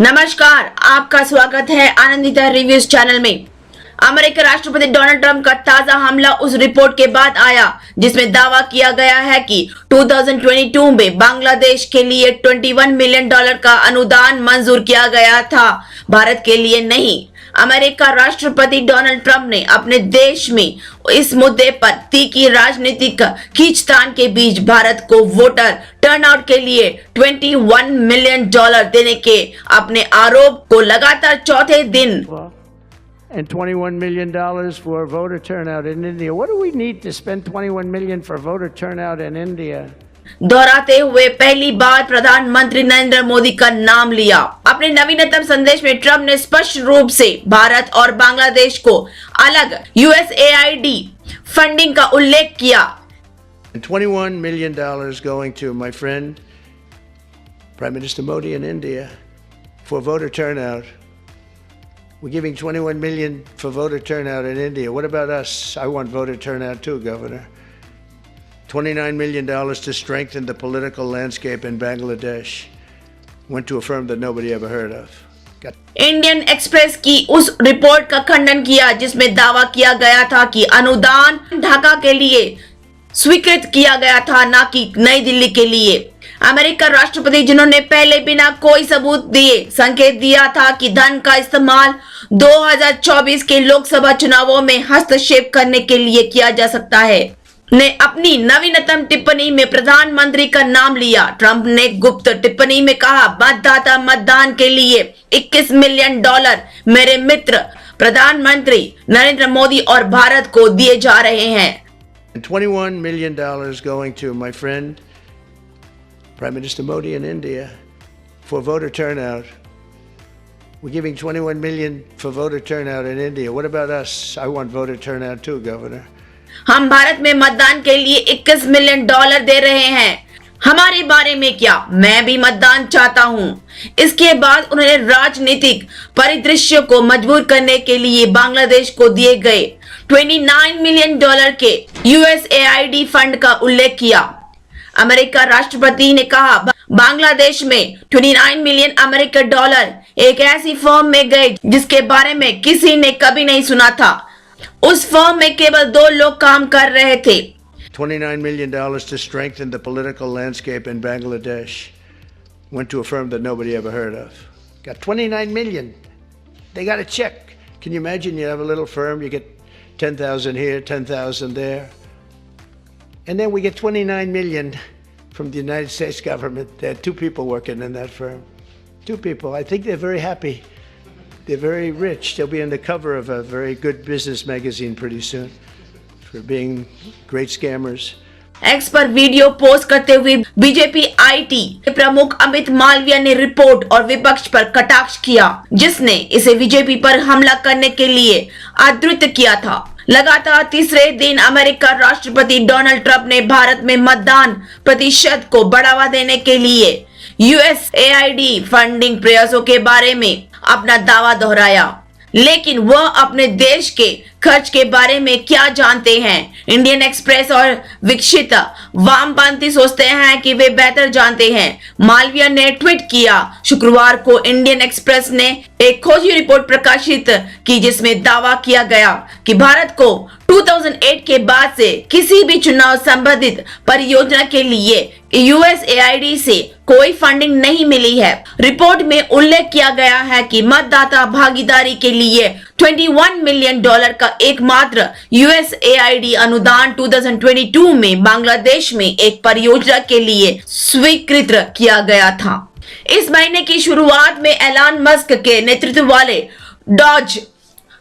नमस्कार, आपका स्वागत है आनंदिता रिव्यूज चैनल में। अमेरिकी राष्ट्रपति डोनाल्ड ट्रंप का ताजा हमला उस रिपोर्ट के बाद आया जिसमें दावा किया गया है कि 2022 में बांग्लादेश के लिए $21 मिलियन का अनुदान मंजूर किया गया था, भारत के लिए नहीं। अमेरिका राष्ट्रपति डोनाल्ड ट्रंप ने अपने देश में इस मुद्दे पर तीखी राजनीतिक खींचतान के बीच भारत को वोटर टर्नआउट के लिए $21 मिलियन देने के अपने आरोप को लगातार चौथे दिन and $21 million for voter turnout in India. What do we need to spend $21 million for voter turnout in India? दोहराते हुए पहली बार प्रधानमंत्री नरेंद्र मोदी का नाम लिया। अपने नवीनतम संदेश में ट्रंप ने स्पष्ट रूप से भारत और बांग्लादेश को अलग USAID फंडिंग का उल्लेख किया। $21 million going to my friend Prime Minister Modi in India for voter turnout. We're giving $21 million for voter turnout in India. What about us? I want voter turnout too, Governor. $29 million to strengthen the political landscape in Bangladesh. Went to a firm that nobody ever heard of. Indian express की उस report का खंडन किया जिसमें दावा किया गया था कि अनुदान ढाका के लिए स्वीकृत किया गया था, न कि नई दिल्ली के लिए। अमेरिका राष्ट्रपति जिन्होंने पहले बिना कोई सबूत दिए संकेत दिया था कि धन का इस्तेमाल 2024 के लोकसभा चुनावों में हस्तक्षेप करने के लिए किया जा सकता है, ने अपनी नवीनतम टिप्पणी में प्रधानमंत्री का नाम लिया। ट्रंप ने गुप्त टिप्पणी में कहा, मतदाता मतदान के लिए $21 मिलियन मेरे मित्र प्रधानमंत्री नरेंद्र मोदी और भारत को दिए जा रहे हैं। $21 million going to my friend Prime Minister Modi in India for voter turnout. We're giving $21 million for voter turnout in India. What about us? I want voter turnout too, Governor. हम भारत में मतदान के लिए $21 मिलियन दे रहे हैं। हमारे बारे में क्या? मैं भी मतदान चाहता हूं। इसके बाद उन्होंने राजनीतिक परिदृश्य को मजबूर करने के लिए बांग्लादेश को दिए गए $29 मिलियन के USAID फंड का उल्लेख किया। अमेरिका राष्ट्रपति ने कहा, बांग्लादेश में $29 मिलियन एक ऐसी फर्म में गए जिसके बारे में किसी ने कभी नहीं सुना था। उस फर्म में केवल 2 लोग काम कर रहे थे। $29 million to strengthen the political landscape in Bangladesh. Went to a firm that nobody ever heard of. Got $29 million. They got a check. Can you imagine? You have a little firm, you get 10,000 here, 10,000 there. And then we get $29 million from the United States government. There are 2 people working in that firm. 2 people. I think they're very happy. They're very rich. They'll be on the cover of a very good business magazine pretty soon for being great scammers. X पर video post करते हुए BJP IT प्रमुख अमित मालविया ने report और विपक्ष पर कटाक्ष किया, जिसने इसे बीजेपी पर हमला करने के लिए आदृत किया था। लगातार तीसरे दिन अमेरिका राष्ट्रपति डोनाल्ड ट्रंप ने भारत में मतदान प्रतिशत को बढ़ावा देने के लिए USAID फंडिंग प्रयासों के बारे में अपना दावा दोहराया, लेकिन वह अपने देश के खर्च के बारे में क्या जानते हैं? इंडियन एक्सप्रेस और विकसित वामपंथी सोचते हैं कि वे बेहतर जानते हैं, मालविया ने ट्वीट किया। शुक्रवार को इंडियन एक्सप्रेस ने एक खोजी रिपोर्ट प्रकाशित की जिसमें दावा किया गया कि भारत को 2008 के बाद से किसी भी चुनाव संबंधित परियोजना के लिए USAID से कोई फंडिंग नहीं मिली है। रिपोर्ट में उल्लेख किया गया है कि मतदाता भागीदारी के लिए $21 मिलियन का एकमात्र USAID अनुदान 2022 में बांग्लादेश में एक परियोजना के लिए स्वीकृत किया गया था। इस महीने की शुरुआत में एलन मस्क के नेतृत्व वाले डॉज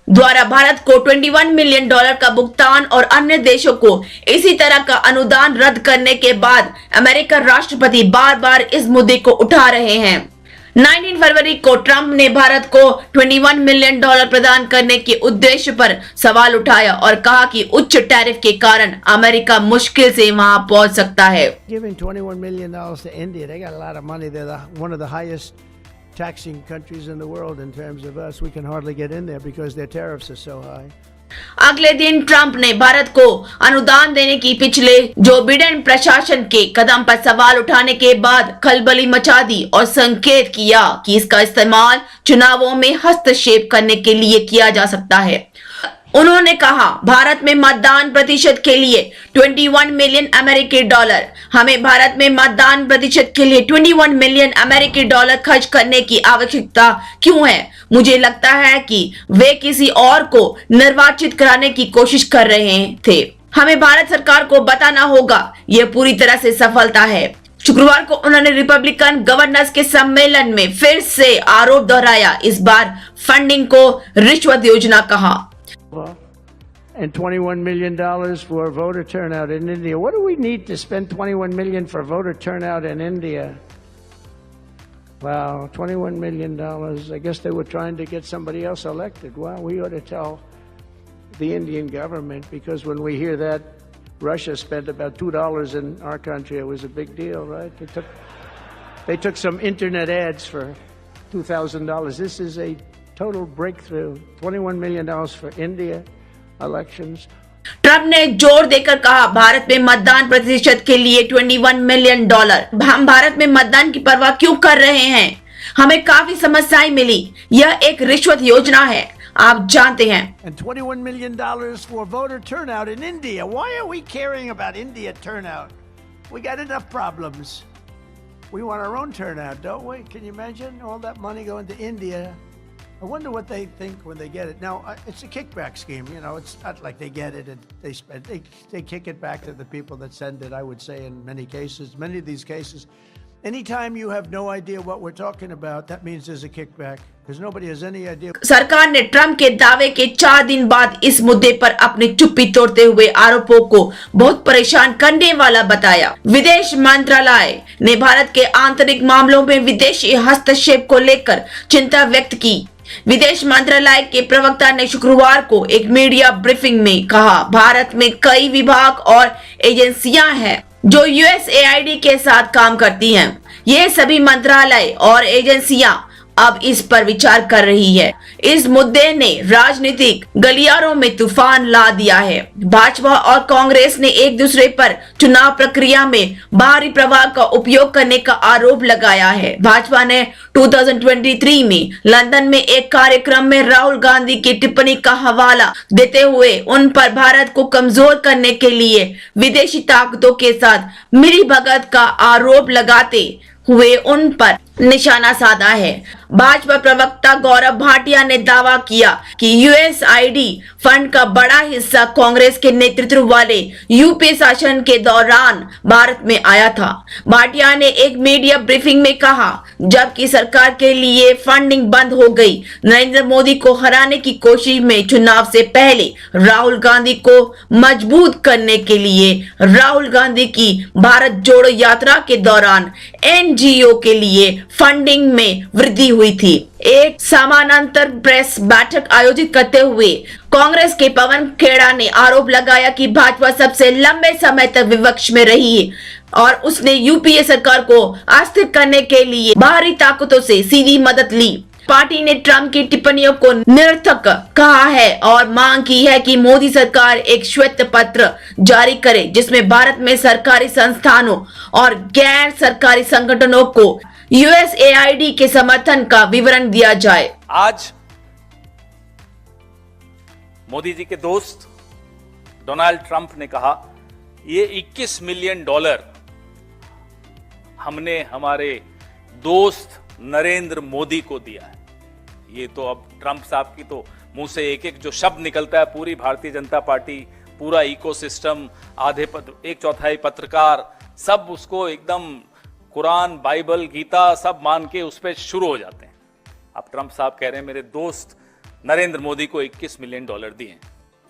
द्वारा भारत को $21 मिलियन का भुगतान और अन्य देशों को इसी तरह का अनुदान रद्द करने के बाद अमेरिका राष्ट्रपति बार-बार इस मुद्दे को उठा रहे हैं। 19 फरवरी को ट्रंप ने भारत को $21 मिलियन प्रदान करने के उद्देश्य पर सवाल उठाया और कहा कि उच्च टैरिफ के कारण अमेरिका मुश्किल से वहां पहुंच सकता है। Giving $21 million to India, they got a lot of money. They're one of the highest taxing countries in the world in terms of us. We can hardly get in there because their tariffs are so high. अगले दिन Trump ने भारत को अनुदान देने की पिछले Joe Biden प्रशासन के कदम पर सवाल उठाने के बाद खलबली मचा दी और संकेत किया कि इसका इस्तेमाल चुनावों में हस्तक्षेप करने के लिए किया जा सकता है। उन्होंने कहा, भारत में मतदान प्रतिशत के लिए 21 मिलियन अमेरिकी डॉलर, हमें भारत में मतदान प्रतिशत के लिए 21 मिलियन अमेरिकी डॉलर खर्च करने की आवश्यकता क्यों है? मुझे लगता है कि वे किसी और को निर्वाचित कराने की कोशिश कर रहे थे। हमें भारत सरकार को बताना होगा, यह पूरी तरह से सफलता है। शुक्रवार को उन्होंने रिपब्लिकन गवर्नर्स के सम्मेलन में फिर से आरोप दोहराया, इस बार फंडिंग को रिश्वत योजना कहा। And $21 million for voter turnout in India. What do we need to spend $21 million for voter turnout in India? Wow, $21 million. I guess they were trying to get somebody else elected. Wow, we ought to tell the Indian government, because when we hear that Russia spent about $2 in our country, it was a big deal, right? They took some internet ads for $2,000. This is a total breakthrough. $21 million for India elections. Trump ने जोर देकर कहा, भारत में मतदान प्रतिशत के लिए 21 million dollar. हम भारत में मतदान की परवाह क्यों कर रहे हैं? हमें काफी समस्याएं मिली। यह एक रिश्वत योजना है, आप जानते हैं। And $21 million for voter turnout in India. Why are we caring about India turnout? We got enough problems. We want our own turnout, don't we? Can you imagine all that money going to India? I wonder what they think when they get it. Now, it's a kickback scheme. You know, it's not like they get it and they spend. They kick it back to the people that send it, I would say, in many cases. Many of these cases, anytime you have no idea what we're talking about, that means there's a kickback, because nobody has any idea. सरकार ने Trump के दावे के 4 दिन बाद इस मुद्दे पर अपनी चुप्पी तोड़ते हुए आरोपों को बहुत परेशान करने वाला बताया। विदेश मंत्रालय ने भारत के आंतरिक मामलों में विदेशी हस्तक्षेप को लेकर चिंता व्यक्त की। विदेश मंत्रालय के प्रवक्ता ने शुक्रवार को एक मीडिया ब्रीफिंग में कहा, भारत में कई विभाग और एजेंसियां हैं जो यूएसएआईडी के साथ काम करती हैं। ये सभी मंत्रालय और एजेंसियां अब इस पर विचार कर रही है। इस मुद्दे ने राजनीतिक गलियारों में तूफान ला दिया है। भाजपा और कांग्रेस ने एक दूसरे पर चुनाव प्रक्रिया में बाहरी प्रभाव का उपयोग करने का आरोप लगाया है। भाजपा ने 2023 में लंदन में एक कार्यक्रम में राहुल गांधी की टिप्पणी का हवाला देते हुए उन पर भारत को कमजोर करने के लिए विदेशी ताकतों के साथ मिलीभगत का आरोप लगाते हुए उन पर निशाना साधा है। भाजपा प्रवक्ता गौरव भाटिया ने दावा किया कि यूएसआईडी फंड का बड़ा हिस्सा कांग्रेस के नेतृत्व वाले यूपीए शासन के दौरान भारत में आया था। भाटिया ने एक मीडिया ब्रीफिंग में कहा, जबकि सरकार के लिए फंडिंग बंद हो गई, नरेंद्र मोदी को हराने की कोशिश में चुनाव से पहले राहुल गांधी को मजबूत करने के लिए राहुल गांधी की भारत जोड़ो यात्रा के दौरान एनजीओ के लिए फंडिंग में वृद्धि हुई थी। एक समानांतर प्रेस बैठक आयोजित करते हुए कांग्रेस के पवन खेड़ा ने आरोप लगाया कि भाजपा सबसे लंबे समय तक विपक्ष में रही और उसने यूपीए सरकार को अस्थिर करने के लिए बाहरी ताकतों से सीधी मदद ली। पार्टी ने ट्रंप की टिप्पणियों को निरर्थक कहा है और मांग की है कि मोदी सरकार एक श्वेत पत्र जारी करे जिसमें भारत में सरकारी संस्थानों और गैर सरकारी संगठनों को यूएसएआईडी के समर्थन का विवरण दिया जाए। आज मोदी जी के दोस्त डोनाल्ड ट्रंप ने कहा, ये 21 मिलियन डॉलर हमने हमारे दोस्त नरेंद्र मोदी को दिया है। ये तो अब ट्रंप साहब की तो मुंह से एक एक जो शब्द निकलता है, पूरी भारतीय जनता पार्टी, पूरा इकोसिस्टम, आधे 1/4 पत्रकार, सब उसको एकदम कुरान, बाइबल, गीता सब मान के उस पर शुरू हो जाते हैं। अब ट्रंप साहब कह रहे हैं मेरे दोस्त नरेंद्र मोदी को 21 मिलियन डॉलर दिए।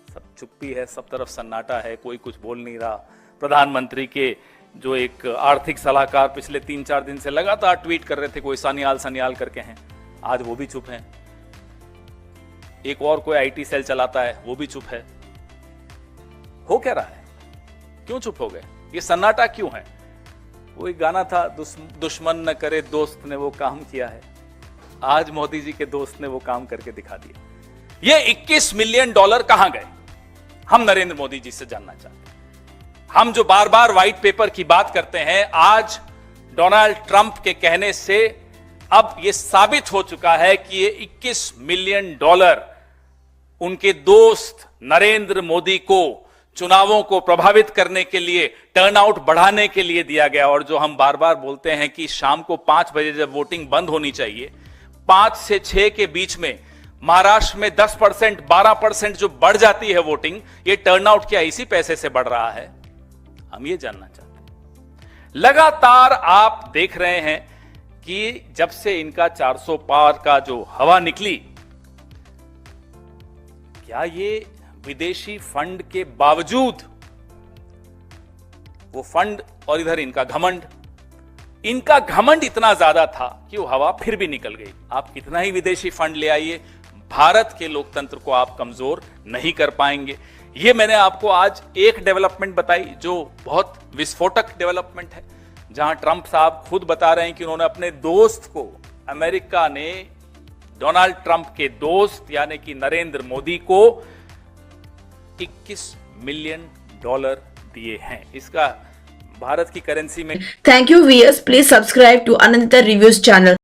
सब चुप्पी है, सब तरफ सन्नाटा है, कोई कुछ बोल नहीं रहा। प्रधानमंत्री के जो एक आर्थिक सलाहकार पिछले 3-4 दिन से लगातार ट्वीट कर रहे थे, कोई सानियाल करके हैं, आज वो भी चुप हैं। एक और कोई आईटी सेल चलाता है, वो भी चुप है। हो क्या रहा है? क्यों चुप हो गए? ये सन्नाटा क्यों है? वो एक गाना था, दुश्मन न करे दोस्त ने वो काम किया है। आज मोदी जी के दोस्त ने वो काम करके दिखा दिया। ये 21 मिलियन डॉलर कहां गए, हम नरेंद्र मोदी जी से जानना चाहते हैं। हम जो बार बार व्हाइट पेपर की बात करते हैं, आज डोनाल्ड ट्रंप के कहने से अब यह साबित हो चुका है कि ये 21 मिलियन डॉलर उनके दोस्त नरेंद्र मोदी को चुनावों को प्रभावित करने के लिए, टर्नआउट बढ़ाने के लिए दिया गया। और जो हम बार बार बोलते हैं कि शाम को 5 बजे जब वोटिंग बंद होनी चाहिए, 5 से 6 के बीच में महाराष्ट्र में 10%, 12% जो बढ़ जाती है वोटिंग, ये टर्नआउट क्या इसी पैसे से बढ़ रहा है? हम ये जानना चाहते हैं। लगातार आप देख रहे हैं कि जब से इनका 400 पार का जो हवा निकली, क्या ये विदेशी फंड के बावजूद, वो फंड और इधर इनका घमंड इतना ज्यादा था कि वो हवा फिर भी निकल गई। आप कितना ही विदेशी फंड ले आइए, भारत के लोकतंत्र को आप कमजोर नहीं कर पाएंगे। ये मैंने आपको आज एक डेवलपमेंट बताई जो बहुत विस्फोटक डेवलपमेंट है, जहां ट्रंप साहब खुद बता रहे हैं कि उन्होंने अपने दोस्त को, अमेरिका ने डोनाल्ड ट्रंप के दोस्त यानी कि नरेंद्र मोदी को 21 मिलियन डॉलर दिए हैं। इसका भारत की करेंसी में Thank you viewers. Please subscribe to Ananta Reviews channel.